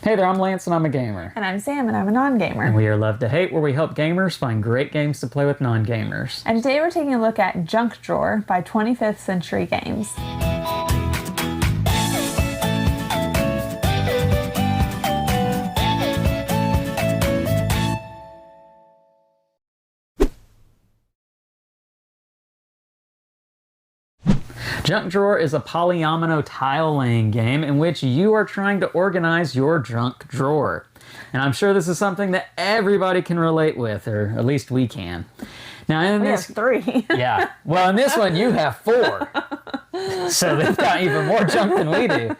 Hey there, I'm Lance and I'm a gamer. And I'm Sam and I'm a non-gamer. And we are Love to Hate, where we help gamers find great games to play with non-gamers. And today we're taking a look at Junk Drawer by 25th Century Games. Junk Drawer is a Polyomino tile laying game in which you are trying to organize your junk drawer. And I'm sure this is something that everybody can relate with, or at least we can. Now in We this have three. Yeah. Well, in this one you have four. So they've got even more junk than we do.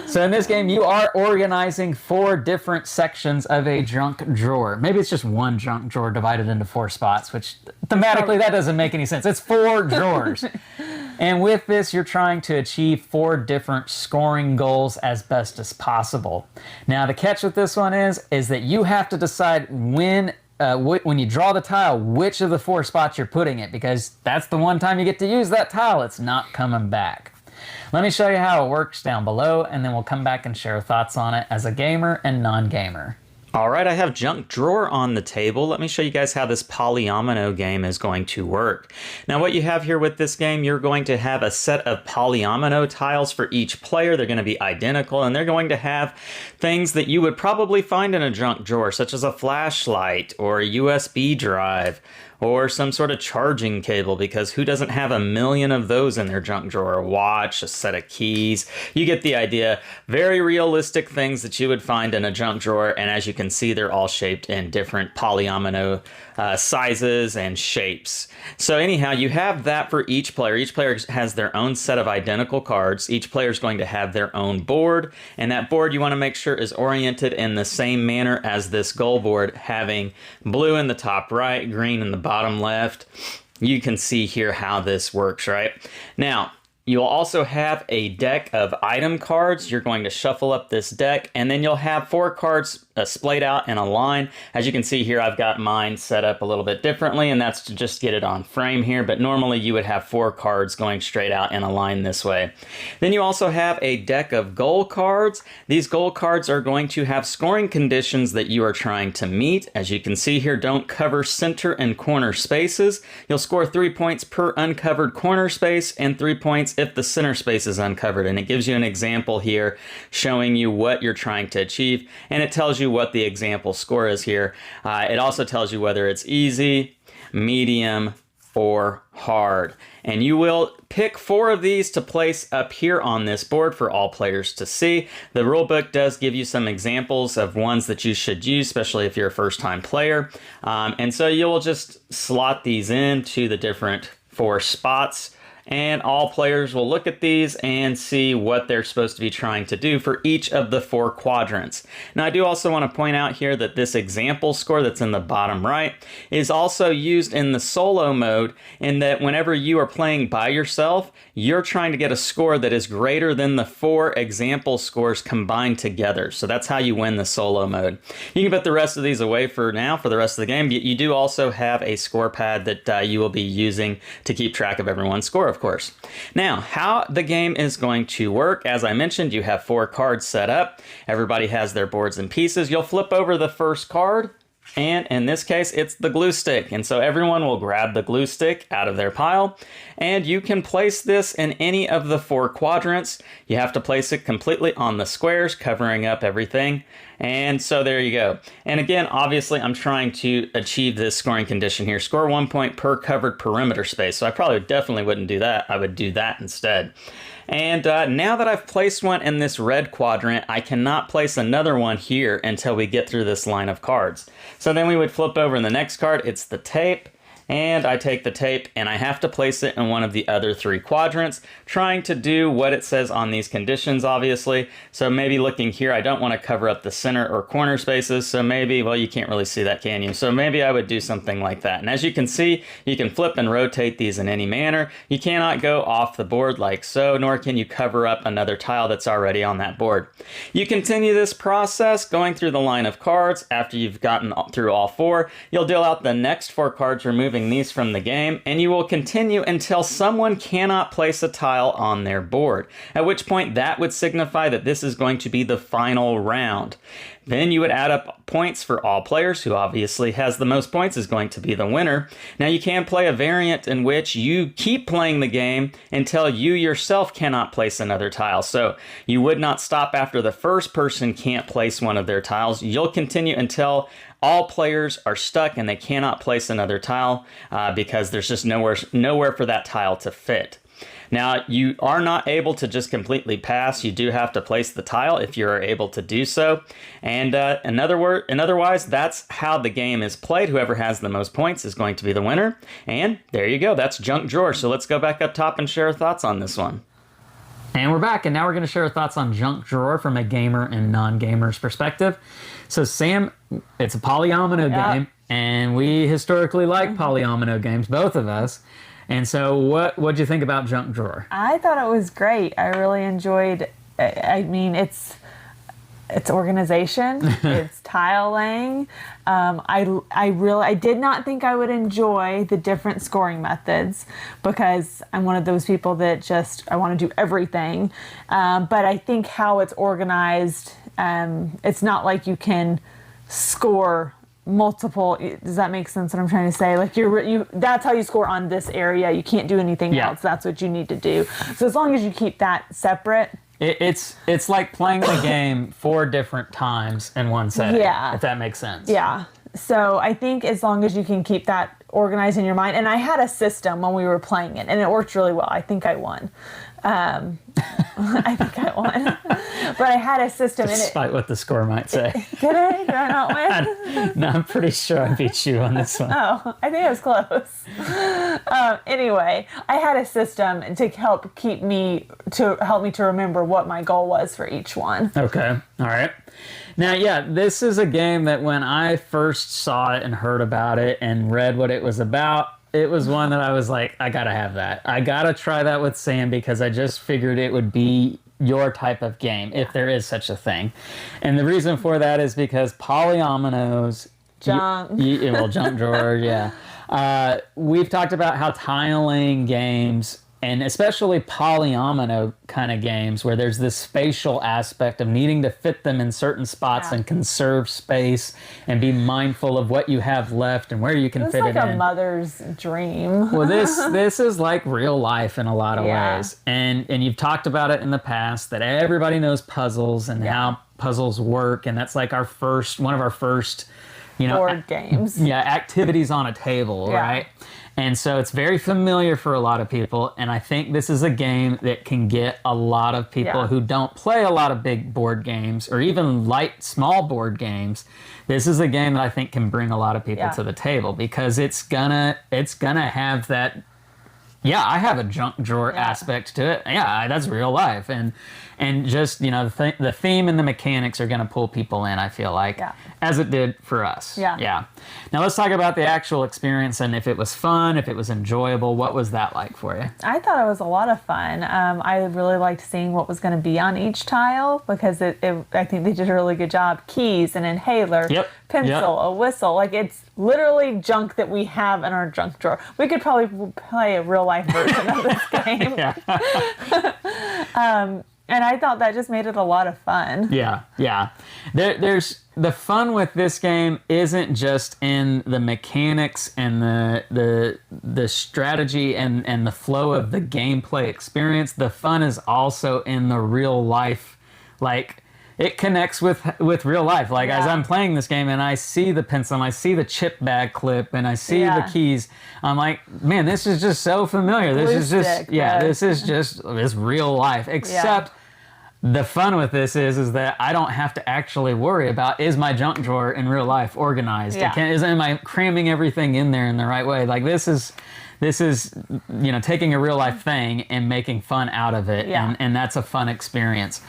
So in this game you are organizing four different sections of a junk drawer. Maybe it's just one junk drawer divided into four spots, which thematically that doesn't make any sense. It's four drawers. And with this, you're trying to achieve four different scoring goals as best as possible. Now, the catch with this one is that you have to decide when you draw the tile, which of the four spots you're putting it, because that's the one time you get to use that tile. It's not coming back. Let me show you how it works down below, and then we'll come back and share thoughts on it as a gamer and non-gamer. All right, I have Junk Drawer on the table. Let me show you guys how this Polyomino game is going to work. Now, what you have here with this game, you're going to have a set of Polyomino tiles for each player. They're going to be identical, and they're going to have things that you would probably find in a junk drawer, such as a flashlight or a USB drive or some sort of charging cable, because who doesn't have a million of those in their junk drawer? A watch, a set of keys. You get the idea. Very realistic things that you would find in a junk drawer, and as you can see, they're all shaped in different Polyomino sizes and shapes. So anyhow, you have that for each player. Each player has their own set of identical cards. Each player is going to have their own board, and that board you want to make sure is oriented in the same manner as this goal board, having blue in the top right, green in the bottom left. You can see here how this works, right? Now, you'll also have a deck of item cards. You're going to shuffle up this deck, and then you'll have four cards splayed out in a line. As you can see here, I've got mine set up a little bit differently, and that's to just get it on frame here, but normally you would have four cards going straight out in a line this way. Then you also have a deck of goal cards. These goal cards are going to have scoring conditions that you are trying to meet. As you can see here, don't cover center and corner spaces. You'll score 3 points per uncovered corner space and 3 points if the center space is uncovered. And it gives you an example here showing you what you're trying to achieve, and it tells you what the example score is here. It also tells you whether it's easy, medium, or hard. And you will pick four of these to place up here on this board for all players to see. The rule book does give you some examples of ones that you should use, especially if you're a first-time player. And so you'll just slot these into the different four spots, and all players will look at these and see what they're supposed to be trying to do for each of the four quadrants. Now, I do also want to point out here that this example score that's in the bottom right is also used in the solo mode, in that whenever you are playing by yourself, you're trying to get a score that is greater than the four example scores combined together. So that's how you win the solo mode. You can put the rest of these away for now, for the rest of the game. You do also have a score pad that you will be using to keep track of everyone's score, of course. Now, how the game is going to work, as I mentioned, you have four cards set up. Everybody has their boards and pieces. You'll flip over the first card, and in this case, it's the glue stick. And so everyone will grab the glue stick out of their pile, and you can place this in any of the four quadrants. You have to place it completely on the squares, covering up everything. And so there you go. And again, obviously, I'm trying to achieve this scoring condition here. Score 1 point per covered perimeter space. So I probably definitely wouldn't do that. I would do that instead. And now that I've placed one in this red quadrant, I cannot place another one here until we get through this line of cards. So then we would flip over in the next card. It's the tape. And I take the tape and I have to place it in one of the other three quadrants, trying to do what it says on these conditions, obviously. So maybe looking here, I don't want to cover up the center or corner spaces. So maybe, well, you can't really see that, can you? So maybe I would do something like that. And as you can see, you can flip and rotate these in any manner. You cannot go off the board like so, nor can you cover up another tile that's already on that board. You continue this process going through the line of cards. After you've gotten through all four, you'll deal out the next four cards, removing removing these from the game, and you will continue until someone cannot place a tile on their board, at which point that would signify that this is going to be the final round. Then you would add up points for all players. Who obviously has the most points is going to be the winner. Now you can play a variant in which you keep playing the game until you yourself cannot place another tile. So you would not stop after the first person can't place one of their tiles. You'll continue until all players are stuck and they cannot place another tile because there's just nowhere for that tile to fit. Now, you are not able to just completely pass. You do have to place the tile if you're able to do so. And otherwise, that's how the game is played. Whoever has the most points is going to be the winner. And there you go. That's Junk Drawer. So let's go back up top and share our thoughts on this one. And we're back, and now we're going to share our thoughts on Junk Drawer from a gamer and non-gamer's perspective. So, Sam, it's a Polyomino game, and we historically like Polyomino games, both of us. And so what'd you think about Junk Drawer? I thought it was great. I really enjoyed, I mean, it's organization, it's tile laying. I did not think I would enjoy the different scoring methods because I'm one of those people that I want to do everything. But I think how it's organized, it's not like you can score multiple. Does that make sense what I'm trying to say? Like that's how you score on this area. You can't do anything else. That's what you need to do. So as long as you keep that separate. It's like playing the game 4 different times in one setting. Yeah. If that makes sense. Yeah. So I think as long as you can keep that organized in your mind, and I had a system when we were playing it, and it worked really well. I think I won. I think I won. But I had a system. Despite what the score might say. Did I? Did I not win? No, I'm pretty sure I beat you on this one. Oh, I think I was close. Anyway, I had a system to help me to remember what my goal was for each one. Okay. All right. Now, yeah, this is a game that when I first saw it and heard about it and read what it was about, it was one that I was like, I gotta have that. I gotta try that with Sam because I just figured it would be your type of game, if there is such a thing. And the reason for that is because polyominoes... Junk. Junk Drawer, yeah. We've talked about how tiling games, and especially polyomino kind of games, where there's this spatial aspect of needing to fit them in certain spots and conserve space and be mindful of what you have left and where you can fit it in. It's like a mother's dream. Well, this is like real life in a lot of ways. And you've talked about it in the past that everybody knows puzzles and how puzzles work, and that's like one of our first, board games. Activities on a table, right? And so it's very familiar for a lot of people, and I think this is a game that can get a lot of people who don't play a lot of big board games or even light, small board games. This is a game that I think can bring a lot of people to the table because it's gonna have that. Yeah, I have a junk drawer aspect to it. Yeah, that's real life, and just the theme and the mechanics are going to pull people in. I feel like, as it did for us. Yeah. Now let's talk about the actual experience and if it was fun, if it was enjoyable. What was that like for you? I thought it was a lot of fun. I really liked seeing what was going to be on each tile because I think they did a really good job. Keys, an inhaler, pencil, a whistle. Like it's literally junk that we have in our junk drawer. We could probably play a real life version of this game. And I thought that just made it a lot of fun. Yeah. There's the fun with this game isn't just in the mechanics and the strategy and the flow of the gameplay experience. The fun is also in the real life, like it connects with real life. Like as I'm playing this game and I see the pencil and I see the chip bag clip and I see the keys, I'm like, man, this is just so familiar. This is just real life. Except the fun with this is that I don't have to actually worry about, is my junk drawer in real life organized? Am I cramming everything in there in the right way? Like this is taking a real life thing and making fun out of it. And that's a fun experience.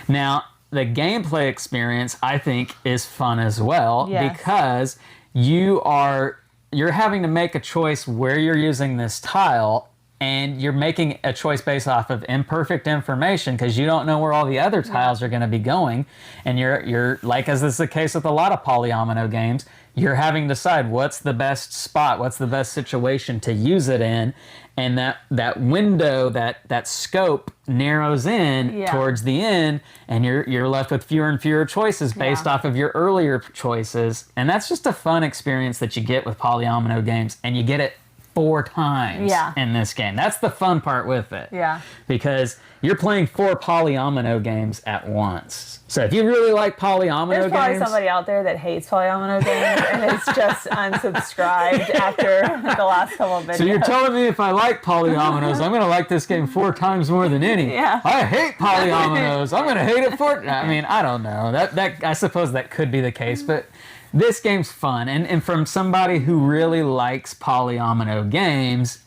Now, the gameplay experience, I think, is fun as well because you're having to make a choice where you're using this tile, and you're making a choice based off of imperfect information because you don't know where all the other tiles are going to be going, and you're like, as is the case with a lot of polyomino games, you're having to decide what's the best spot, what's the best situation to use it in, and that window, that scope narrows in towards the end, and you're left with fewer and fewer choices based off of your earlier choices, and that's just a fun experience that you get with polyomino games, and you get it 4 times in this game. That's the fun part with it. Yeah. Because you're playing 4 polyomino games at once. So if you really like polyomino games... There's probably somebody out there that hates polyomino games and is just unsubscribed after the last couple of videos. So you're telling me if I like polyominoes, I'm going to like this game 4 times more than any. Yeah. I hate polyominoes. I'm going to hate it 4... I mean, I don't know. That I suppose that could be the case, but... This game's fun, and from somebody who really likes polyomino games,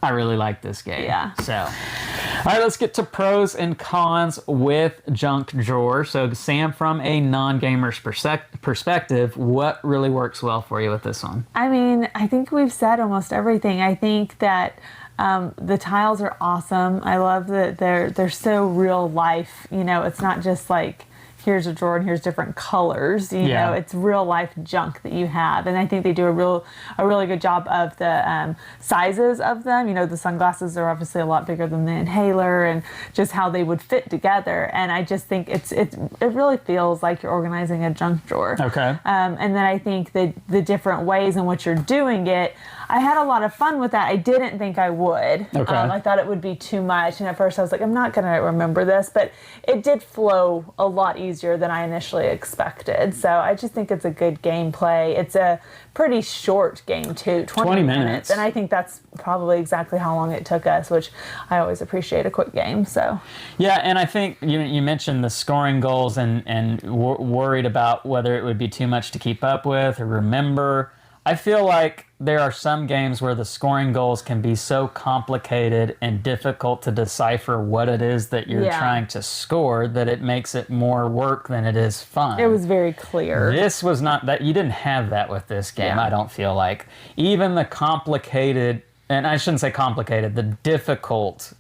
I really like this game. Yeah. So, all right, let's get to pros and cons with Junk Drawer. So, Sam, from a non-gamer's perspective, what really works well for you with this one? I mean, I think we've said almost everything. I think that the tiles are awesome. I love that they're so real life. You know, it's not just like, here's a drawer and here's different colors. You know, it's real life junk that you have, and I think they do a really good job of the sizes of them. You know, the sunglasses are obviously a lot bigger than the inhaler, and just how they would fit together. And I just think it really feels like you're organizing a junk drawer. Okay. And then I think the different ways in which you're doing it, I had a lot of fun with that. I didn't think I would. Okay. I thought it would be too much, and at first I was like, I'm not going to remember this, but it did flow a lot easier than I initially expected. So I just think it's a good gameplay. It's a pretty short game too, 20 minutes. And I think that's probably exactly how long it took us, which I always appreciate a quick game. So yeah, and I think you mentioned the scoring goals and worried about whether it would be too much to keep up with or remember. I feel like there are some games where the scoring goals can be so complicated and difficult to decipher what it is that you're trying to score that it makes it more work than it is fun. It was very clear. This was not that. You didn't have that with this game, I don't feel like. Even the complicated, and I shouldn't say complicated, the difficult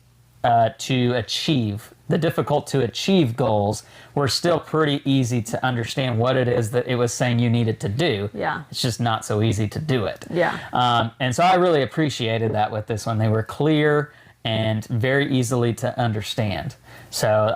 to achieve goals were still pretty easy to understand what it is that it was saying you needed to do. Yeah. It's just not so easy to do it. Yeah. And so I really appreciated that with this one. They were clear and very easily to understand. So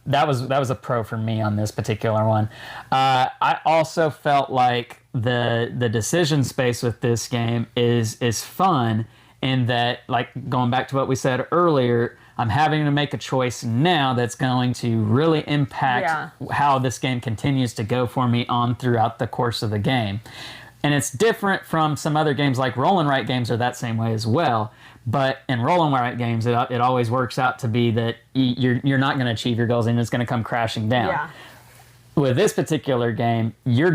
that was a pro for me on this particular one. I also felt like the decision space with this game is fun in that, like going back to what we said earlier, I'm having to make a choice now that's going to really impact how this game continues to go for me on throughout the course of the game. And it's different from some other games, like roll and write games are that same way as well. But in roll and write games, it always works out to be that you're not going to achieve your goals and it's going to come crashing down. Yeah. With this particular game, you're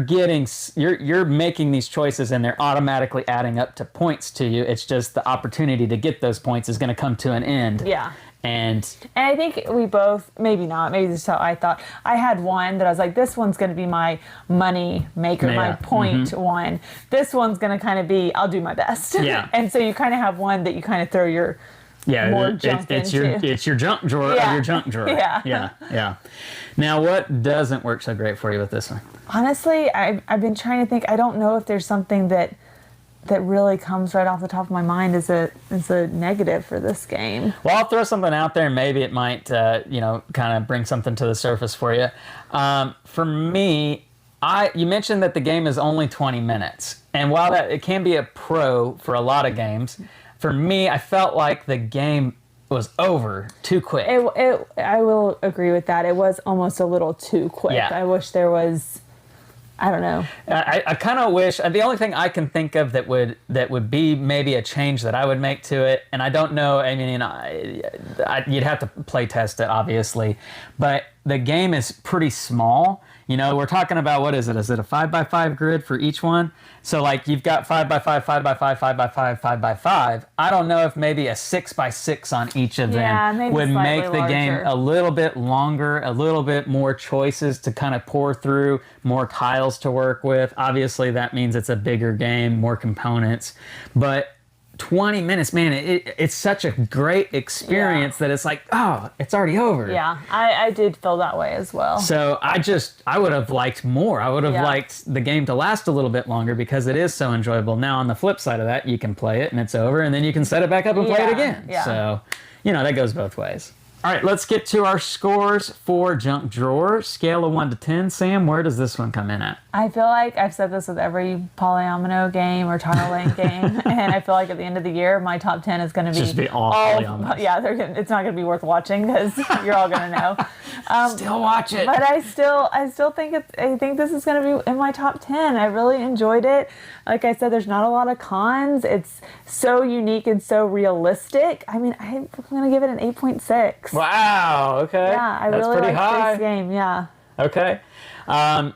making these choices and they're automatically adding up to points to you. It's just the opportunity to get those points is going to come to an end. Yeah. And I think we both, maybe not, maybe this is how I thought. I had one that I was like, this one's going to be my money maker, my point one. This one's going to kind of be, I'll do my best. Yeah. And so you kind of have one that you kind of throw your more junk into. It's your junk drawer of your junk drawer. Yeah. Now, what doesn't work so great for you with this one? Honestly, I've been trying to think. I don't know if there's something that really comes right off the top of my mind as a negative for this game. Well, I'll throw something out there and maybe it might, kind of bring something to the surface for you. For me, you mentioned that the game is only 20 minutes. And while it can be a pro for a lot of games, for me, I felt like the game was over too quick. I will agree with that. It was almost a little too quick. Yeah. I wish there was... I don't know. I kind of wish, the only thing I can think of that would be maybe a change that I would make to it, and I don't know, I mean, you'd have to play test it, obviously, but the game is pretty small. You know, we're talking about, what is it? Is it a 5x5 grid for each one? So, like, you've got 5x5, 5x5, 5x5, 5x5. I don't know if maybe a 6x6 on each of them would make the game a little bit longer, a little bit more choices to kind of pour through, more tiles to work with. Obviously, that means it's a bigger game, more components. But 20 minutes, man, it's such a great experience that it's like, oh, it's already over. Yeah, I did feel that way as well. So I would have liked more. I would have liked the game to last a little bit longer because it is so enjoyable. Now, on the flip side of that, you can play it and it's over, and then you can set it back up and play it again. Yeah. So, that goes both ways. All right, let's get to our scores for Junk Drawer. Scale of 1 to 10. Sam, where does this one come in at? I feel like I've said this with every Polyomino game or tile laying game, and I feel like at the end of the year, my top 10 is going to be Just be all Polyomino. Yeah, it's not going to be worth watching because you're all going to know. Still watch it. But I still think I think this is going to be in my top 10. I really enjoyed it. Like I said, there's not a lot of cons. It's so unique and so realistic. I mean, I'm going to give it an 8.6. Wow. Okay. Yeah, I That's really pretty like high. this game. Yeah. Okay. I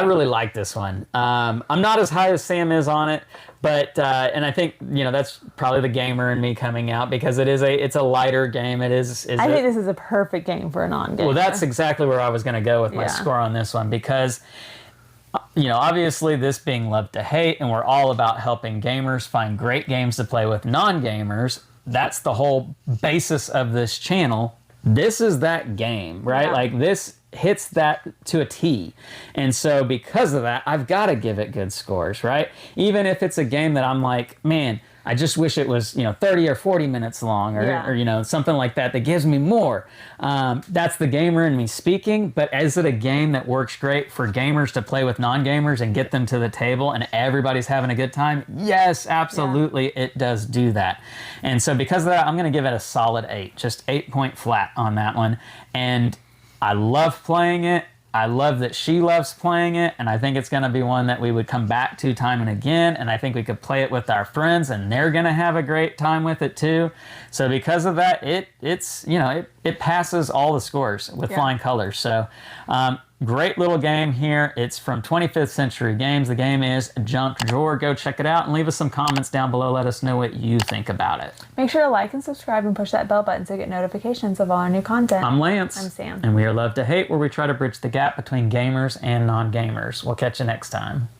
really like this one. I'm not as high as Sam is on it, but and I think that's probably the gamer in me coming out because it's a lighter game. I think this is a perfect game for a non-gamer. Well, that's exactly where I was going to go with my score on this one because obviously this being love to hate, and we're all about helping gamers find great games to play with non-gamers. That's the whole basis of this channel. This is that game, right? Yeah. Like this hits that to a T. And so because of that, I've got to give it good scores, right? Even if it's a game that I'm like, man, I just wish it was, 30 or 40 minutes long or something like that gives me more. That's the gamer in me speaking, but is it a game that works great for gamers to play with non-gamers and get them to the table and everybody's having a good time? Yes, absolutely, it does do that. And so because of that, I'm going to give it a solid 8, just 8 point flat on that one. And I love playing it. I love that she loves playing it, and I think it's going to be one that we would come back to time and again, and I think we could play it with our friends, and they're going to have a great time with it too. So because of that, it passes all the scores with flying colors. So great little game here. It's from 25th Century Games. The game is Junk Drawer. Go check it out and leave us some comments down below. Let us know what you think about it. Make sure to like and subscribe and push that bell button so you get notifications of all our new content. I'm Lance. I'm Sam. And we are Love to Hate, where we try to bridge the gap between gamers and non-gamers. We'll catch you next time.